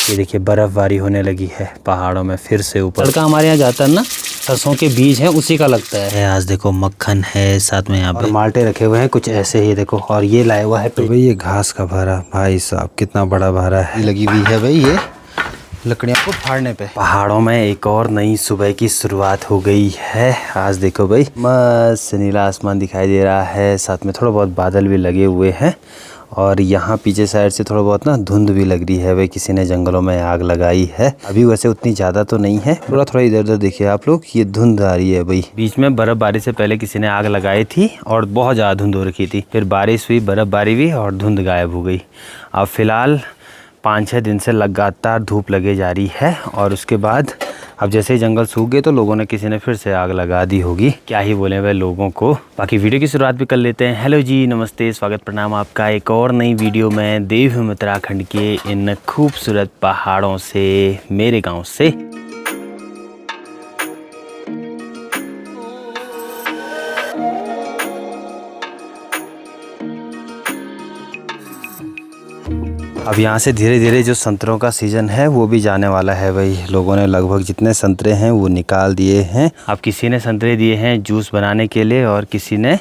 ये देखिए बर्फबारी होने लगी है पहाड़ों में फिर से ऊपर। लड़का हमारे यहाँ जाता है ना, सरसों के बीज हैं उसी का लगता है। आज देखो मक्खन है साथ में यहाँ पे, और माल्टे रखे हुए हैं कुछ ऐसे ही देखो, और ये लाया हुआ है तो भाई ये घास का भारा, भाई साहब कितना बड़ा भारा है लगी हुई है भाई ये लकड़ियों को फाड़ने पे। पहाड़ों में एक और नई सुबह की शुरुआत हो गई है। आज देखो भाई मस्त नीला आसमान दिखाई दे रहा है, साथ में थोड़ा बहुत बादल भी लगे हुए हैं, और यहाँ पीछे साइड से थोड़ा बहुत ना धुंध भी लग रही है भाई, किसी ने जंगलों में आग लगाई है। अभी वैसे उतनी ज़्यादा तो नहीं है, थोड़ा थोड़ा इधर उधर देखिए आप लोग, ये धुंध आ रही है भाई। बीच में बर्फबारी से पहले किसी ने आग लगाई थी और बहुत ज़्यादा धुंध हो रखी थी, फिर बारिश हुई, बर्फबारी हुई और धुंध गायब हो गई। अब फिलहाल 5-6 दिन से लगातार धूप लगे जा रही है, और उसके बाद अब जैसे ही जंगल सूख गए तो लोगों ने किसी ने फिर से आग लगा दी होगी, क्या ही बोले वह लोगों को। बाकी वीडियो की शुरुआत भी कर लेते हैं। हेलो जी, नमस्ते, स्वागत प्रणाम आपका एक और नई वीडियो में देवभूमि उत्तराखंड के इन खूबसूरत पहाड़ों से, मेरे गाँव से। अब यहाँ से धीरे धीरे जो संतरों का सीज़न है वो भी जाने वाला है भाई। लोगों ने लगभग जितने संतरे हैं वो निकाल दिए हैं। अब किसी ने संतरे दिए हैं जूस बनाने के लिए, और किसी ने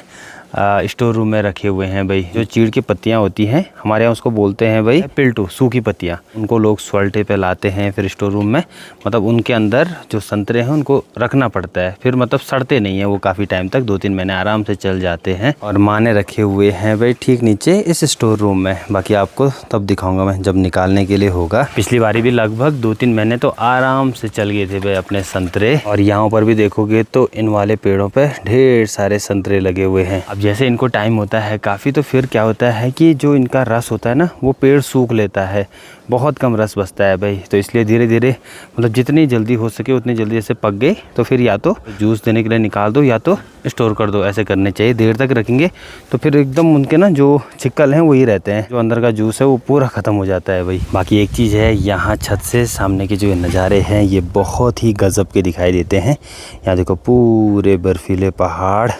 स्टोर रूम में रखे हुए हैं भाई। जो चीड़ की पत्तियां होती हैं हमारे यहाँ उसको बोलते हैं भाई पिल्टू, सूखी पत्तियां, उनको लोग स्वाल्टे पे लाते हैं फिर स्टोर रूम में, मतलब उनके अंदर जो संतरे हैं उनको रखना पड़ता है, फिर मतलब सड़ते नहीं है वो, काफ़ी टाइम तक 2-3 महीने आराम से चल जाते हैं। और माँ ने रखे हुए हैं भाई ठीक नीचे इस स्टोर रूम में, बाकी आपको तब दिखाऊंगा मैं जब निकालने के लिए होगा। पिछली बारी भी लगभग 2-3 महीने तो आराम से चल गए थे भाई अपने संतरे। और यहाँ पर भी देखोगे तो इन वाले पेड़ों पर ढेर सारे संतरे लगे हुए हैं। अब जैसे इनको टाइम होता है काफ़ी, तो फिर क्या होता है कि जो इनका रस होता है ना वो पेड़ सूख लेता है, बहुत कम रस बचता है भाई। तो इसलिए धीरे धीरे मतलब जितनी जल्दी हो सके उतनी जल्दी जैसे पक गए तो फिर या तो जूस देने के लिए निकाल दो या तो स्टोर कर दो, ऐसे करने चाहिए। देर तक रखेंगे तो फिर एकदम उनके ना जो छिक्कल हैं वही रहते हैं, जो अंदर का जूस है वो पूरा ख़त्म हो जाता है भाई। बाकी एक चीज़ है, यहाँ छत से सामने के जो नज़ारे हैं ये बहुत ही गज़ब के दिखाई देते हैं। यहाँ देखो पूरे बर्फीले पहाड़,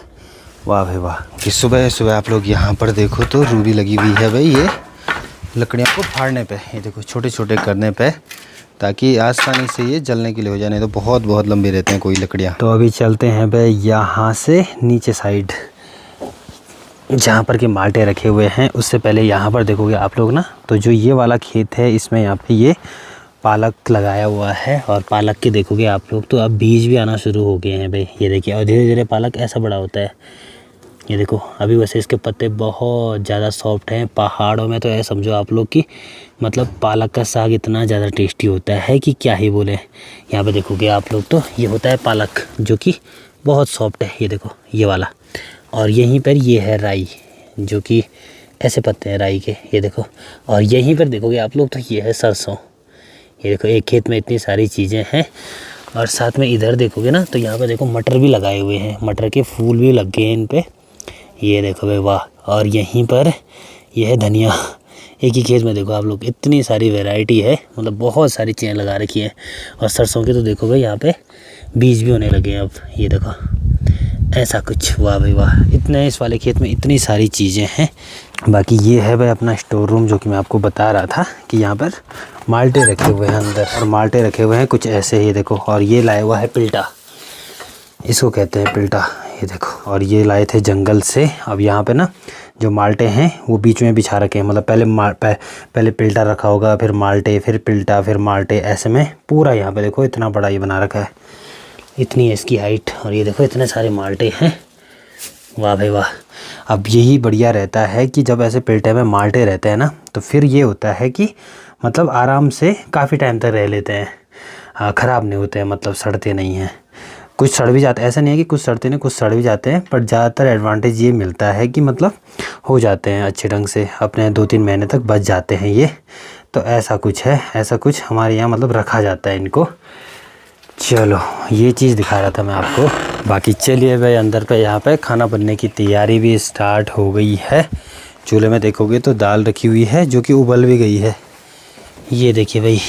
वाह भाई वाह। कि सुबह सुबह आप लोग यहाँ पर देखो तो रूबी लगी हुई है भाई ये लकड़ियों को फाड़ने पे, ये देखो छोटे छोटे करने पे, ताकि आसानी से ये जलने के लिए हो जाए, नहीं तो बहुत बहुत लंबे रहते हैं कोई लकड़ियाँ। तो अभी चलते हैं भाई यहाँ से नीचे साइड जहाँ पर के माल्टे रखे हुए हैं। उससे पहले यहाँ पर देखोगे आप लोग ना, तो जो ये वाला खेत है इसमें यहाँ पे ये पालक लगाया हुआ है, और पालक के देखोगे आप लोग तो अब बीज भी आना शुरू हो गए हैं भाई, ये देखिए। और धीरे धीरे पालक ऐसा बड़ा होता है, ये देखो। अभी वैसे इसके पत्ते बहुत ज़्यादा सॉफ्ट हैं। पहाड़ों में तो ऐसा समझो आप लोग कि मतलब पालक का साग इतना ज़्यादा टेस्टी होता है कि क्या ही बोले। यहाँ पे देखोगे आप लोग तो ये होता है पालक जो कि बहुत सॉफ्ट है, ये देखो ये वाला। और यहीं पर ये है राई, जो कि ऐसे पत्ते हैं राई के, ये देखो। और यहीं पर देखोगे आप लोग तो ये है सरसों, ये देखो। एक खेत में इतनी सारी चीज़ें हैं। और साथ में इधर देखोगे ना तो यहाँ पे देखो मटर भी लगाए हुए हैं, मटर के फूल भी लग गए हैं इन पे, ये देखो भाई वाह। और यहीं पर यह है धनिया, एक ही खेत में देखो आप लोग इतनी सारी वैरायटी है, मतलब बहुत सारी चीज़ें लगा रखी हैं। और सरसों के तो देखो भाई यहाँ पे बीज भी होने लगे हैं अब, ये देखो ऐसा कुछ, वाह भाई वाह। इतने इस वाले खेत में इतनी सारी चीज़ें हैं। बाकी ये है भाई अपना स्टोर रूम, जो कि मैं आपको बता रहा था कि यहाँ पर माल्टे रखे हुए हैं अंदर, और माल्टे रखे हुए हैं कुछ ऐसे ही देखो। और ये लाया हुआ है पिल्टा, इसको कहते हैं पिल्टा, ये देखो। और ये लाए थे जंगल से। अब यहाँ पे ना जो माल्टे हैं वो बीच में बिछा रखे हैं, मतलब पहले पिल्टा रखा होगा, फिर माल्टे, फिर पिल्टा, फिर माल्टे, ऐसे में पूरा यहाँ पे देखो इतना बड़ा ये बना रखा है, इतनी है इसकी हाइट। और ये देखो इतने सारे माल्टे हैं, वाह भाई वाह। अब यही बढ़िया रहता है कि जब ऐसे पिल्टे में माल्टे रहते हैं ना, तो फिर ये होता है कि मतलब आराम से काफ़ी टाइम तक रह लेते हैं, ख़राब नहीं होते हैं, मतलब सड़ते नहीं हैं। कुछ सड़ भी जाते हैं, ऐसा नहीं है कि कुछ सड़ते नहीं, कुछ सड़ भी जाते हैं, पर ज़्यादातर एडवांटेज ये मिलता है कि मतलब हो जाते हैं अच्छे ढंग से, अपने 2-3 महीने तक बच जाते हैं ये। तो ऐसा कुछ है, ऐसा कुछ हमारे यहाँ मतलब रखा जाता है इनको। चलो ये चीज़ दिखा रहा था मैं आपको। बाकी चलिए भाई अंदर पे यहाँ पे खाना बनने की तैयारी भी स्टार्ट हो गई है। चूल्हे में देखोगे तो दाल रखी हुई है जो कि उबल भी गई है, ये देखिए भाई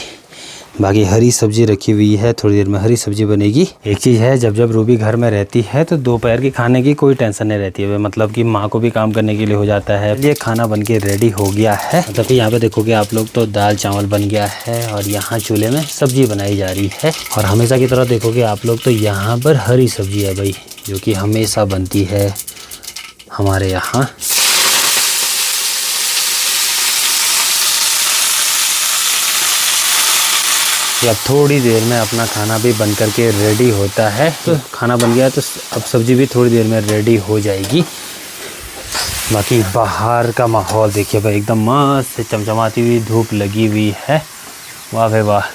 बाकी हरी सब्जी रखी हुई है, थोड़ी देर में हरी सब्जी बनेगी। एक चीज़ है, जब जब रूबी घर में रहती है तो दोपहर के खाने की कोई टेंशन नहीं रहती है, मतलब कि माँ को भी काम करने के लिए हो जाता है। ये खाना बन के रेडी हो गया है, मतलब कि यहाँ पे देखोगे आप लोग तो दाल चावल बन गया है और यहाँ चूल्हे में सब्जी बनाई जा रही है। और हमेशा की तरह देखोगे आप लोग तो यहाँ पर हरी सब्जी है भाई, जो कि हमेशा बनती है हमारे यहाँ। अब थोड़ी देर में अपना खाना भी बन करके रेडी होता है। तो खाना बन गया तो अब सब्जी भी थोड़ी देर में रेडी हो जाएगी। बाकी बाहर का माहौल देखिए भाई, एकदम मस्त चमचमाती हुई धूप लगी हुई है। वाह भाई वाह,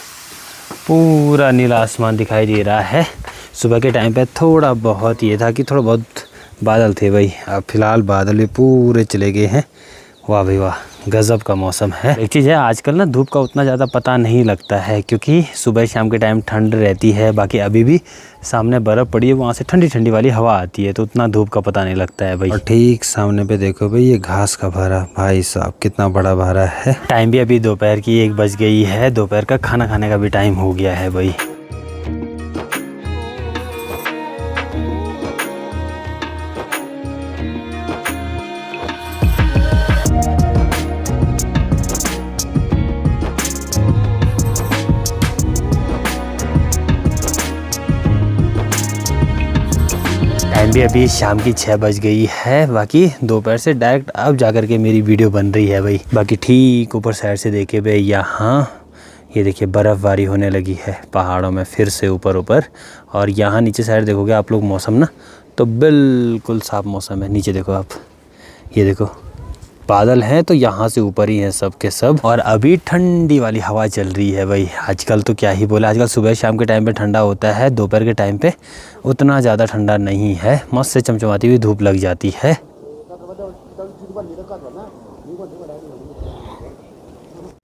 पूरा नीला आसमान दिखाई दे रहा है। सुबह के टाइम पे थोड़ा बहुत ये था कि थोड़ा बहुत बादल थे भाई, अब फिलहाल बादल भी पूरे चले गए हैं। वाह भाई वाह, गज़ब का मौसम है। एक चीज़ है, आजकल ना धूप का उतना ज़्यादा पता नहीं लगता है, क्योंकि सुबह शाम के टाइम ठंड रहती है। बाकी अभी भी सामने बर्फ़ पड़ी है, वहाँ से ठंडी ठंडी वाली हवा आती है, तो उतना धूप का पता नहीं लगता है भाई। और ठीक सामने पे देखो भाई, ये घास का भारा, भाई साहब कितना बड़ा भारा है। टाइम भी अभी दोपहर की 1 बज गई है, दोपहर का खाना खाने का भी टाइम हो गया है भाई। टाइम भी अभी शाम की 6 बज गई है। बाकी दोपहर से डायरेक्ट अब जा कर के मेरी वीडियो बन रही है भाई। बाकी ठीक ऊपर साइड से देखे भाई, यहाँ ये देखिए बर्फ़बारी होने लगी है पहाड़ों में फिर से ऊपर। और यहाँ नीचे साइड देखोगे आप लोग मौसम ना, तो बिल्कुल साफ मौसम है। नीचे देखो आप, ये देखो बादल हैं तो यहाँ से ऊपर ही हैं सब के सब। और अभी ठंडी वाली हवा चल रही है भाई। आजकल तो क्या ही बोला, आजकल सुबह शाम के टाइम पे ठंडा होता है, दोपहर के टाइम पे उतना ज़्यादा ठंडा नहीं है। मस्त से चमचमाती हुई धूप लग जाती है।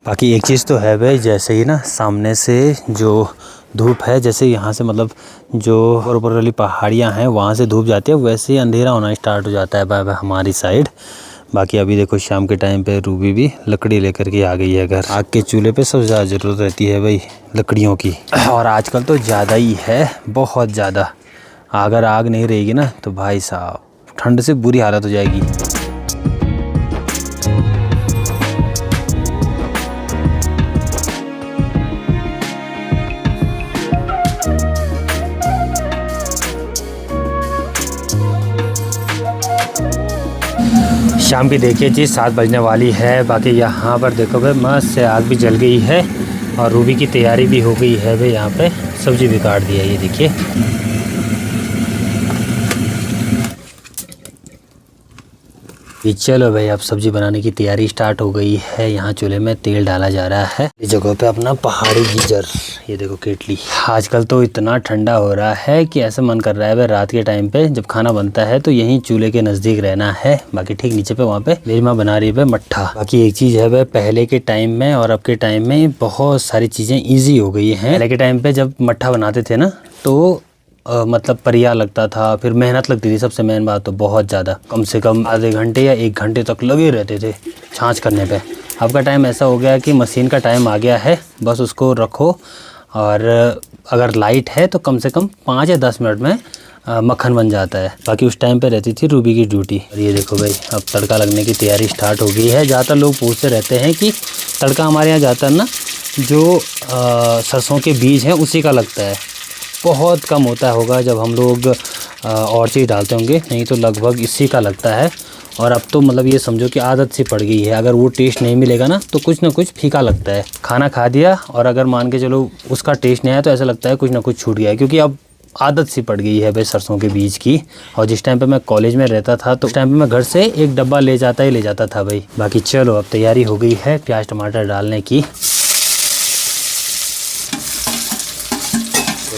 बाकी एक चीज़ तो है भाई, जैसे ही ना सामने से जो धूप है, जैसे यहाँ से मतलब जो ऊपर वाली पहाड़ियाँ हैं वहाँ से धूप जाती है, वैसे ही अंधेरा होना स्टार्ट हो जाता है भाई हमारी साइड। बाकी अभी देखो शाम के टाइम पे रूबी भी लकड़ी लेकर के आ गई है घर। आग के चूल्हे पे सबसे ज़्यादा ज़रूरत रहती है भाई लकड़ियों की, और आजकल तो ज़्यादा ही है, बहुत ज़्यादा। अगर आग नहीं रहेगी ना तो भाई साहब ठंड से बुरी हालत हो जाएगी। शाम की देखिए जी 7 बजने वाली है। बाकी यहाँ पर देखो भाई मस्त से आग भी जल गई है और रूबी की तैयारी भी हो गई है भाई। यहाँ पे सब्जी भी काट दिया, ये देखिए। चलो भाई, अब सब्जी बनाने की तैयारी स्टार्ट हो गई है। यहाँ चूल्हे में तेल डाला जा रहा है। इस जगह पे अपना पहाड़ी गीजर, ये देखो केटली। आजकल तो इतना ठंडा हो रहा है कि ऐसा मन कर रहा है भाई रात के टाइम पे जब खाना बनता है तो यहीं चूल्हे के नज़दीक रहना है। बाकी ठीक नीचे पे वहाँ पे मेरी माँ बना रही है मट्ठा। बाकी एक चीज़ है भाई, पहले के टाइम में और अब के टाइम में बहुत सारी चीज़ें ईजी हो गई हैं। पहले के टाइम पे जब मट्ठा बनाते थे ना तो मतलब परिया लगता था, फिर मेहनत लगती थी। सबसे मेन बात तो बहुत ज़्यादा, कम से कम आधे घंटे या 1 घंटे तक लगे रहते थे छाछ करने पे। अब का टाइम ऐसा हो गया कि मशीन का टाइम आ गया है, बस उसको रखो और अगर लाइट है तो कम से कम 5 या 10 मिनट में मक्खन बन जाता है। बाकी उस टाइम पे रहती थी रूबी की ड्यूटी। और ये देखो भाई, अब तड़का लगने की तैयारी स्टार्ट हो गई है। ज़्यादातर लोग पूछते रहते हैं कि तड़का हमारे यहाँ ज़्यादातर ना जो सरसों के बीज हैं उसी का लगता है। बहुत कम होता होगा जब हम लोग और चीज़ डालते होंगे, नहीं तो लगभग इसी का लगता है। और अब तो मतलब ये समझो कि आदत सी पड़ गई है, अगर वो टेस्ट नहीं मिलेगा ना तो कुछ ना कुछ फीका लगता है। खाना खा दिया और अगर मान के चलो उसका टेस्ट नहीं आया तो ऐसा लगता है कुछ ना कुछ छूट गया है, क्योंकि अब आदत सी पड़ गई है भाई सरसों के बीज की। और जिस टाइम पे मैं कॉलेज में रहता था तो उस टाइम पे मैं घर से 1 डब्बा ले जाता था भाई। बाकी चलो, अब तैयारी हो गई है प्याज टमाटर डालने की।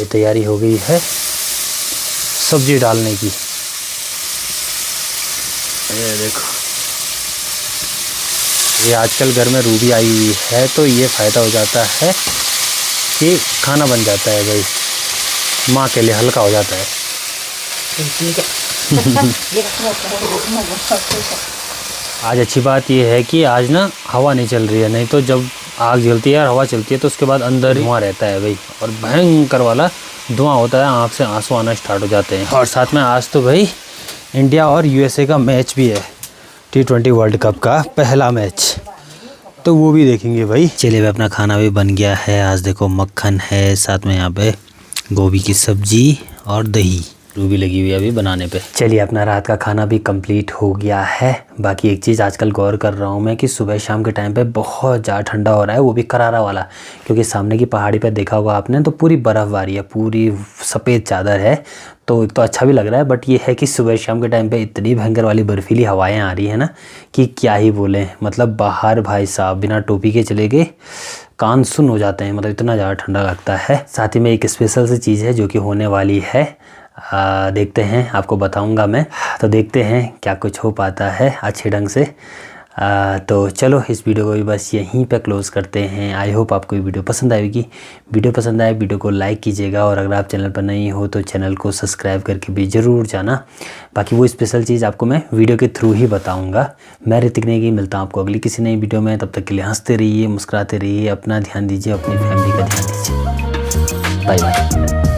तैयारी हो गई है सब्जी डालने की। ये देखो, ये आजकल घर में रूबी आई हुई है तो ये फ़ायदा हो जाता है कि खाना बन जाता है भाई, माँ के लिए हल्का हो जाता है। आज अच्छी बात ये है कि आज ना हवा नहीं चल रही है, नहीं तो जब आग जलती है और हवा चलती है तो उसके बाद अंदर धुआं रहता है भाई, और भयंकर वाला धुआं होता है, आँख से आंसू आना स्टार्ट हो जाते हैं। और साथ में आज तो भाई इंडिया और यूएसए का मैच भी है, T20 वर्ल्ड कप का पहला मैच, तो वो भी देखेंगे भाई। चलिए भाई अपना खाना भी बन गया है। आज देखो मक्खन है, साथ में यहाँ पे गोभी की सब्जी और दही, रूबी लगी हुई है अभी बनाने पे। चलिए अपना रात का खाना भी कंप्लीट हो गया है। बाकी एक चीज़ आजकल गौर कर रहा हूँ मैं कि सुबह शाम के टाइम पे बहुत ज़्यादा ठंडा हो रहा है, वो भी करारा वाला, क्योंकि सामने की पहाड़ी पे देखा होगा आपने तो पूरी बर्फ़बारी है, पूरी सफ़ेद चादर है, तो एक तो अच्छा भी लग रहा है, बट ये है कि सुबह शाम के टाइम पे इतनी भयंकर वाली बर्फीली हवाएं आ रही है ना कि क्या ही बोलें। मतलब बाहर भाई साहब बिना टोपी के चले गए कान सुन हो जाते हैं, मतलब इतना ज़्यादा ठंडा लगता है। साथ ही में एक स्पेशल सी चीज़ है जो कि होने वाली है, देखते हैं, आपको बताऊंगा मैं, तो देखते हैं क्या कुछ हो पाता है अच्छे ढंग से। तो चलो इस वीडियो को भी बस यहीं पे क्लोज़ करते हैं। आई होप आपको ये वीडियो पसंद आएगी। वीडियो पसंद आए वीडियो को लाइक कीजिएगा, और अगर आप चैनल पर नहीं हो तो चैनल को सब्सक्राइब करके भी ज़रूर जाना। बाकी वो स्पेशल चीज़ आपको मैं वीडियो के थ्रू ही बताऊँगा। मैं ऋतिक नेगी, मिलता हूँ आपको अगली किसी नई वीडियो में। तब तक के लिए हंसते रहिए, मुस्कुराते रहिए, अपना ध्यान दीजिए, अपनी फैमिली का ध्यान दीजिए। Bye bye.